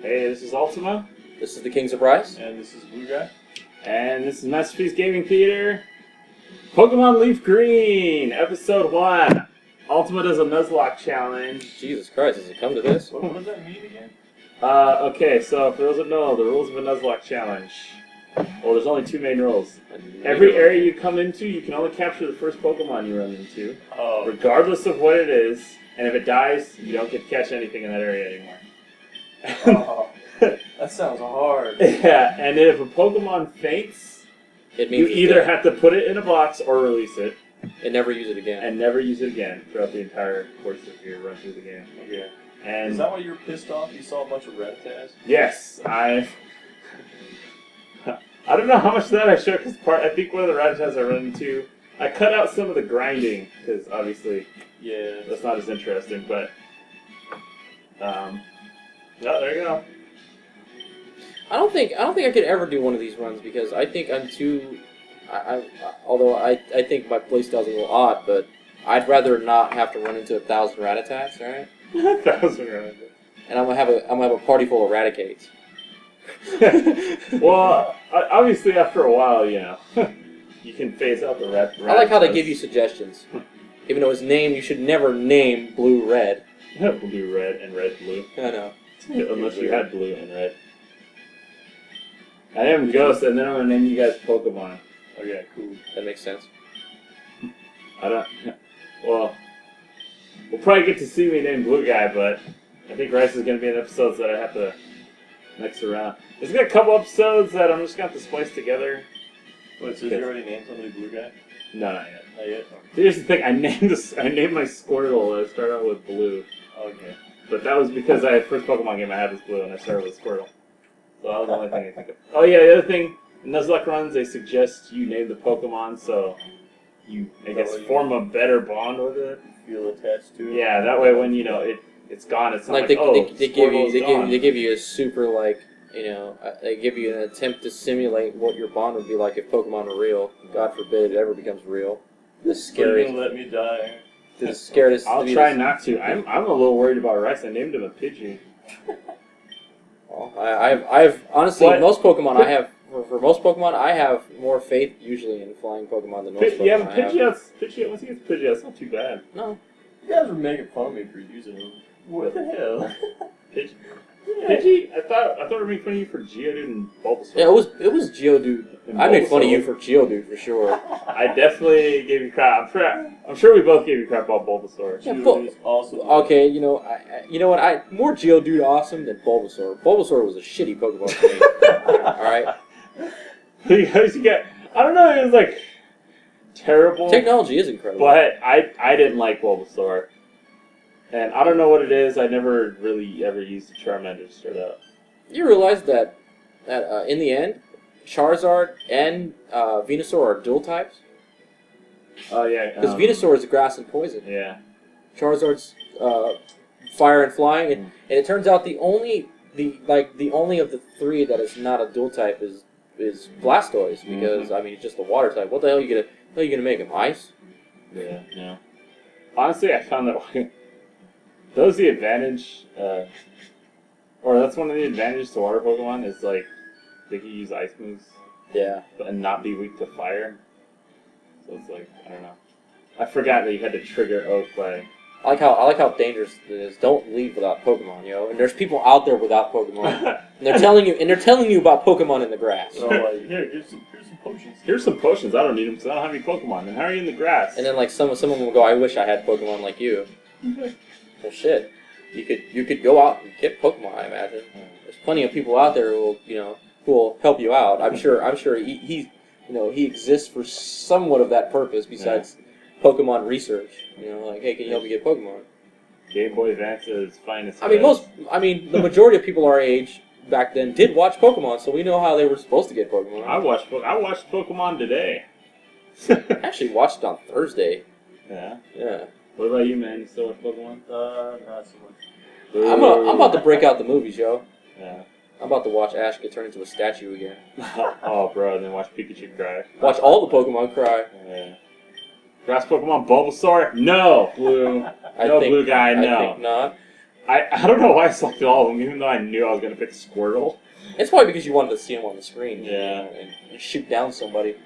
Hey, this is Ultima. This is the Kings of Rice. And this is Blue Guy. And this is Masterpiece Gaming Theater. Pokemon Leaf Green, Episode 1. Ultima does a Nuzlocke challenge. Jesus Christ, does it come to this? What does that mean again? Okay, so for those that know, the rules of a Nuzlocke challenge. Well, there's only two main rules. Every area you come into, you can only capture the first Pokemon you run into, regardless of what it is. And if it dies, you don't get to catch anything in that area anymore. Oh, that sounds hard. Yeah, and if a Pokemon faints, It means you either have to put it in a box or release it. and never use it again. And never use it again throughout the entire course of your run through the game. Okay. And Is that why you were pissed off? You saw a bunch of Rattatas? yes, I don't know how much of that I showed because I think one of the Rattatas I run into, I cut out some of the grinding because obviously that's not as interesting. But yeah, there you go. I don't think I could ever do one of these runs because I think I'm too. Although I think my playstyle's a little odd, but I'd rather not have to run into 1,000 Rattatas, right? 1,000 Rattatas. And I'm gonna have a party full of Raticates. Well, obviously after a while, you know, you can phase out the Rattatas. I like how they give you suggestions. Even though it's named, you should never name blue red. Blue red and red blue. I know. Unless you had blue and red. I am Ghost, and then I'm gonna name you guys Pokemon. Okay, cool. That makes sense. I don't. Well, we'll probably get to see me name Blue Guy, but I think Rice is gonna be in episodes that I have to mix around. There's got a couple episodes that I'm just gonna have to splice together. Wait, so you already named somebody Blue Guy? No, not yet. Not yet? Here's the thing: I named my Squirtle. I started out with Blue. Okay. But that was because the first Pokemon game I had was Blue, and I started with Squirtle. So that was the only thing I think of. Oh yeah, the other thing, in Nuzlocke runs, they suggest you name the Pokemon so you, I guess, form a better bond with it. Feel attached to it? Yeah, that way when, you know, it's gone, it's not like, they give you a super, like, you know, they give you an attempt to simulate what your bond would be like if Pokemon were real. God forbid it ever becomes real. The scariest. You're gonna let me die. The scariest. I'll try not to. I'm a little worried about Rice. I named him a Pidgey. Well, I've honestly, What? most Pokemon I have, for most Pokemon, I have more faith usually in flying Pokemon than most Pokemon Yeah, I but have. Pidgey, once he gets Pidgey, that's not too bad. No. You guys were making fun of me for using them. What the hell? Pidgey? Pidgey? I thought we were making fun of you for Geodude and Bulbasaur. Yeah, it was Geodude. And I made fun of Bulbasaur. you for Geodude for sure. I definitely gave you crap. I'm sure we both gave you crap about Bulbasaur. Yeah, Geodude is awesome. Okay, you know, you know what? More Geodude awesome than Bulbasaur. Bulbasaur was a shitty Pokemon to me. All right. Because I don't know, it was like terrible. Technology is incredible. But I didn't like Bulbasaur. And I don't know what it is. I never really ever used a Charmander to start out. You realize that in the end, Charizard and Venusaur are dual types? Oh yeah. Because Venusaur is grass and poison. Yeah. Charizard's fire and flying, and it turns out the only of the three that is not a dual type is Blastoise, because I mean it's just a water type. What the hell are you gonna make him? Ice? Yeah. Yeah. Honestly, I found that that was the advantage, or that's one of the advantages to water Pokemon is like they can use ice moves. Yeah. And not be weak to fire. So it's like, I don't know. I forgot that you had to trigger Oak by... I like how dangerous it is. Don't leave without Pokemon, yo. And there's people out there without Pokemon. and they're telling you about Pokemon in the grass. So like, here's some potions. Here's some potions. I don't need them because I don't have any Pokemon. And how are you in the grass? And then like someone will go, I wish I had Pokemon like you. Well shit. You could go out and get Pokemon, I imagine. There's plenty of people out there who will help you out. I'm sure he exists for somewhat of that purpose besides Pokemon research. You know, like, hey, can you help me get Pokemon? Game Boy Advance is finest. The majority of people our age back then did watch Pokemon, so we know how they were supposed to get Pokemon. I watched Pokemon today. I actually watched it on Thursday. Yeah. Yeah. What about you, man? You still watch Pokemon? Not so much. I'm about to break out the movies, yo. Yeah. I'm about to watch Ash get turned into a statue again. Oh, bro, and then watch Pikachu cry. Watch all the Pokemon cry. Yeah. Grass Pokemon Bulbasaur? No, Blue. Blue Guy, no. I think not. I don't know why I selected all of them, even though I knew I was going to pick Squirtle. It's probably because you wanted to see him on the screen. Yeah. And shoot down somebody.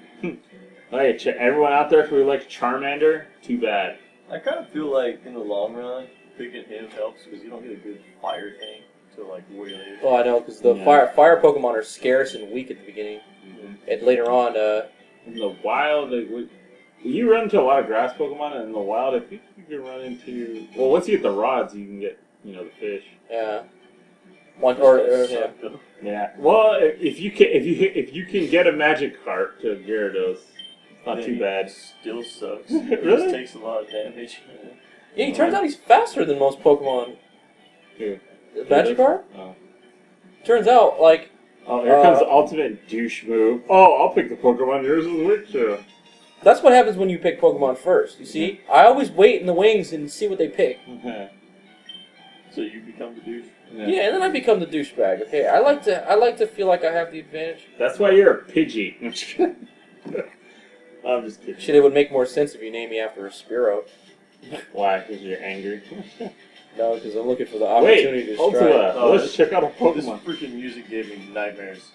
Hey, everyone out there who likes Charmander, too bad. I kind of feel like in the long run, picking him helps because you don't get a good fire thing until like way later. Oh, I know, because the fire Pokemon are scarce and weak at the beginning. And later on, in the wild, you run into a lot of grass Pokemon, and in the wild, I think you can run into. Well, once you get the rods, you can get the fish. yeah. Yeah. Well, if you can get a magic cart to Gyarados, it's not too bad. Still sucks. Really? It just takes a lot of damage. Yeah, he turns out he's faster than most Pokemon. Who? Magikarp? Oh. Turns out, like... Oh, here comes the ultimate douche move. Oh, I'll pick the Pokemon yours is weak to. That's what happens when you pick Pokemon first, you see? I always wait in the wings and see what they pick. So you become the douche? Yeah, and then I become the douchebag, okay? I like to feel like I have the advantage. That's why you're a Pidgey. I'm just kidding. Shit, it would make more sense if you named me after a Spearow. Why? Because you're angry? No, because I'm looking for the opportunity to strike. Ultima, let's check out a Pokemon. This freaking music gave me nightmares.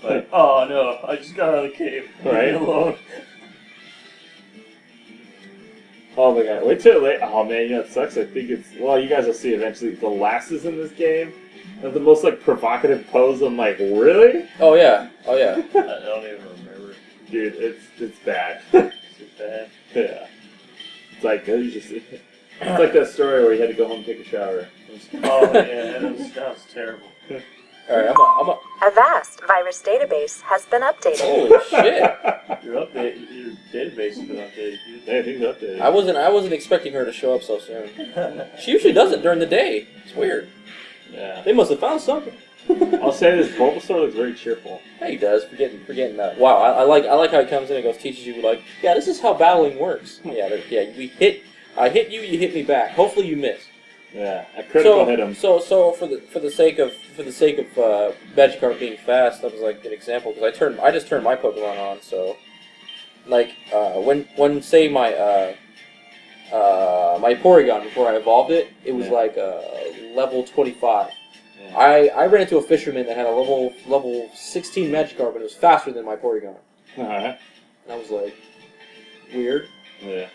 Like, oh no, I just got out of the cave. Right? Leave me alone. Oh my god, wait till late. Oh man, you know it sucks. I think it's, well, you guys will see eventually. The lasses in this game have the most like provocative pose. I'm like, really? Oh yeah, oh yeah. I don't even remember. Dude, it's bad. It's bad. Yeah. It's like, it's like that story where you had to go home and take a shower. Oh yeah, that was terrible. Alright, I'm a... A vast virus database has been updated. Holy shit. Your database has been updated. Yeah, I think it's updated. I wasn't expecting her to show up so soon. She usually does it during the day. It's weird. Yeah. They must have found something. I'll say this, Bulbasaur looks very cheerful. Yeah, he does. Forgetting that. Wow, I like how he comes in and goes, teaches you like, yeah, this is how battling works. Yeah, I hit you, you hit me back. Hopefully you miss. Yeah, a critical hit him. So for the sake of Magikarp being fast, that was like an example because I just turned my Pokemon on. So like when say my my Porygon before I evolved it, it was like level 25. Yeah. I ran into a fisherman that had a level 16 Magikarp and it was faster than my Porygon. And I was like, weird. Yeah.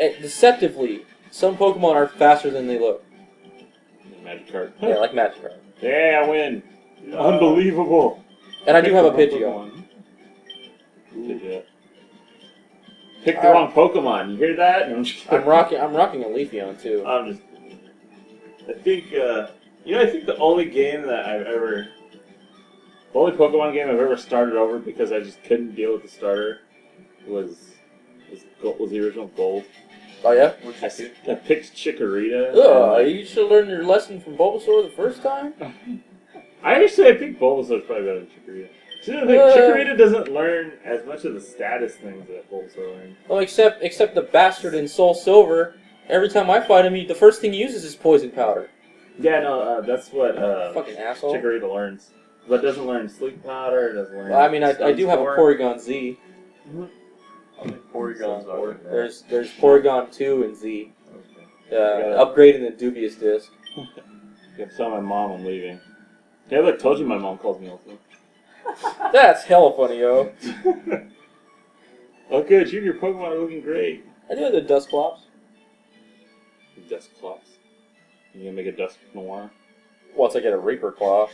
And deceptively, some Pokemon are faster than they look. Magikarp. Yeah, like Magikarp. Yeah, I win. Unbelievable. And I do have a Pidgeot. Pidgeot. Pick the wrong Pokemon. You hear that? No, I'm rocking a Leafeon too. I think I think the only game that the only Pokemon game I've ever started over because I just couldn't deal with the starter was the original Gold. Oh yeah? I picked Chikorita. Ugh, you should learn your lesson from Bulbasaur the first time? I think Bulbasaur's probably better than Chikorita. Chikorita doesn't learn as much of the status things that Bulbasaur learns. Well, except the bastard in Soul Silver, every time I fight him, the first thing he uses is poison powder. Yeah, no, that's what fucking asshole. Chikorita learns. But it doesn't learn sleep powder, it doesn't learn... Well, I mean, I do have a Porygon Z. Mm-hmm. I think Porygons are. There's Porygon 2 and Z. Upgrading the dubious disc. I gotta tell my mom I'm leaving. Yeah, look, told you my mom calls me Ultima. That's hella funny, yo. Oh, good, you and your Pokemon are looking great. I do have the Dusclops. Dusclops? You gonna make a Dusk Noir? Once I get a Reaper Claw.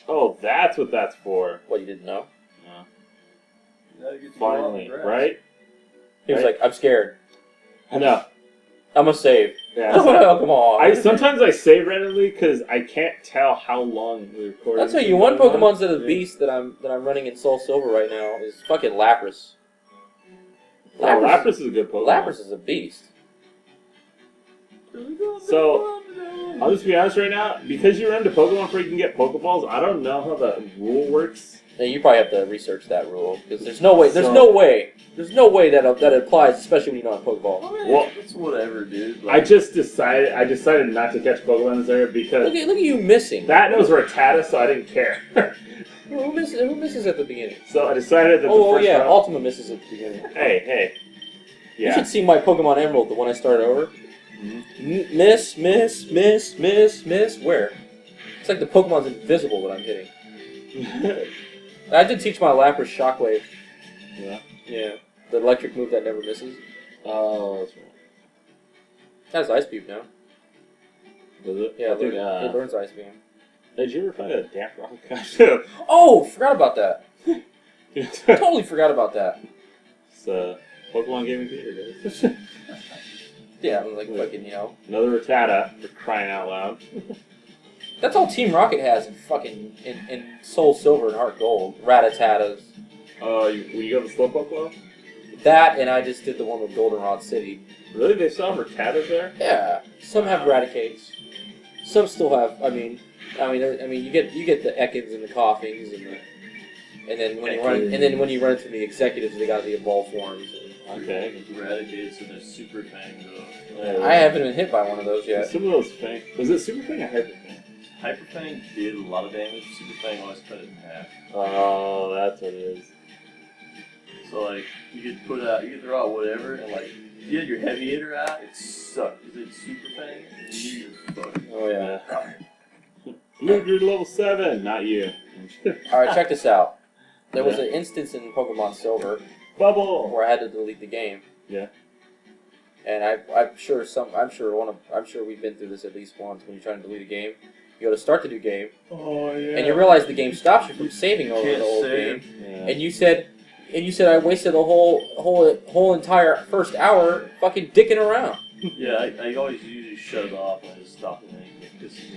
Oh, that's what that's for. What, you didn't know? No. Finally, right? He was like, I'm scared. I know. I'm gonna save. Yeah. Oh, come on. Sometimes I save randomly because I can't tell how long we recorded. I'll tell you, one Pokemon's that a beast that I'm running in Soul Silver right now is fucking Lapras. Lapras is a good Pokemon. Lapras is a beast. So, I'll just be honest right now, because you run to Pokemon where you can get Pokeballs, I don't know how the rule works. Yeah, you probably have to research that rule because there's no way that applies, especially when you don't have Pokeball. Well, it's whatever, dude. Like, I decided not to catch Pokemon in this area because look at you missing. That knows Rattata, so I didn't care. Who misses at the beginning? So I decided that the first round... Ultima misses at the beginning. Hey. Yeah. You should see my Pokemon Emerald, the one I started over. Miss. Where? It's like the Pokemon's invisible when I'm hitting. I did teach my Lapras Shockwave. Yeah. Yeah. The electric move that never misses. Oh, that's right. That's Ice Beam now. Was it? Yeah, I think, it learns Ice Beam. did you ever find a damp rock? Oh, forgot about that. Totally forgot about that. It's Pokemon Gaming Theater, guys. Yeah, like fucking, Another Rattata for crying out loud. That's all Team Rocket has in fucking in Soul Silver and Heart Gold. Rattatatas. Will you go to Slowpoke Well? That, and I just did the one with Goldenrod City. Really? They still have Rattatas there? Yeah, some have Raticates. Some still have. I mean, you get the Ekans and the Coughings and then when you run into the executives, they got the evolved forms. Okay. Eradicates and there's Super Fang though. I haven't been hit by one of those yet. Some of those Fang. Was it Super Fang or Hyper Fang? Hyper Fang did a lot of damage. Super Fang always cut it in half. Oh, that's what it is. So like you could throw out whatever, and like if you had your heavy hitter out, it sucked. Is it Super Fang? You're fucked. Oh yeah. Look, you're level 7, not you. All right, check this out. There was an instance in Pokemon Silver Bubble. where I had to delete the game. Yeah. And I'm sure we've been through this at least once. When you're trying to delete a game, you go to start the new game, Oh yeah. and you realize the game stops you from saving over the old game. Yeah. And you said I wasted the whole entire first hour fucking dicking around. Yeah, I always usually shut it off and I just stop the thing.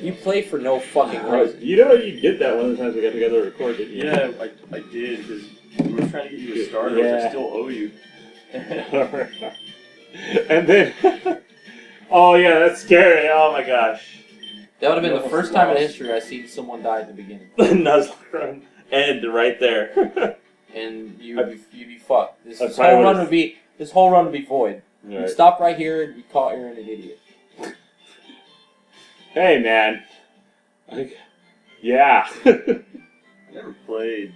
You play for no fucking reason. You know you did that one of the times we got together to record, didn't you? Yeah, I did because we were trying to get you a starter, which I still owe you. And then, oh yeah, that's scary. Oh my gosh. That would have been the first time in history I've seen someone die at the beginning. Nuzlocke run end right there. And you'd be fucked. This I whole probably run would've- would be void. Right. You'd stop right here and be caught. You're an idiot. Hey man. Yeah. I never played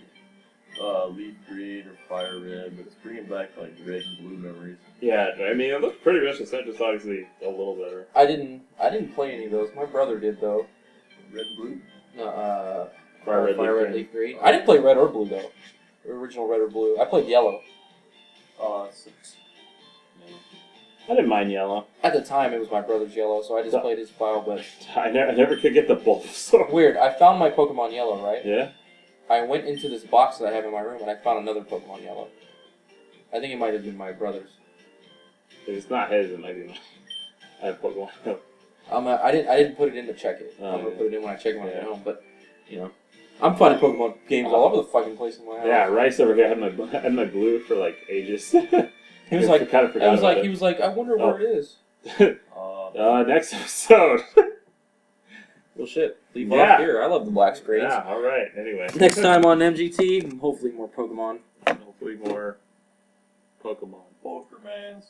Leaf Green or Fire Red, but it's bringing back like red and blue memories. Yeah, I mean it looked pretty much the same, just obviously a little better. I didn't play any of those. My brother did though. Red and blue? Fire Red, Leaf Green. I didn't play red or blue though. Original red or blue. I played yellow. Oh, I didn't mind yellow. At the time, it was my brother's yellow, so I just played his file. But I never could get the Bulbasaur. weird. I found my Pokemon Yellow, right? Yeah. I went into this box that I have in my room, and I found another Pokemon Yellow. I think it might have been my brother's. If it's not his, it might be mine. I have Pokemon. I didn't put it in to check it. Oh, I'm gonna yeah. put it in when I check it when I get home. But I'm finding Pokemon games all over the fucking place in my house. Yeah, Rice over here had my blue for like ages. He was like, kind of forgot about it. he was like, I wonder where it is. Next episode. Well, shit. Leave Yeah. off here. I love the black screens. Yeah, alright, anyway. Next time on MGT, hopefully more Pokemon. Hopefully more Pokemon. Pokermans.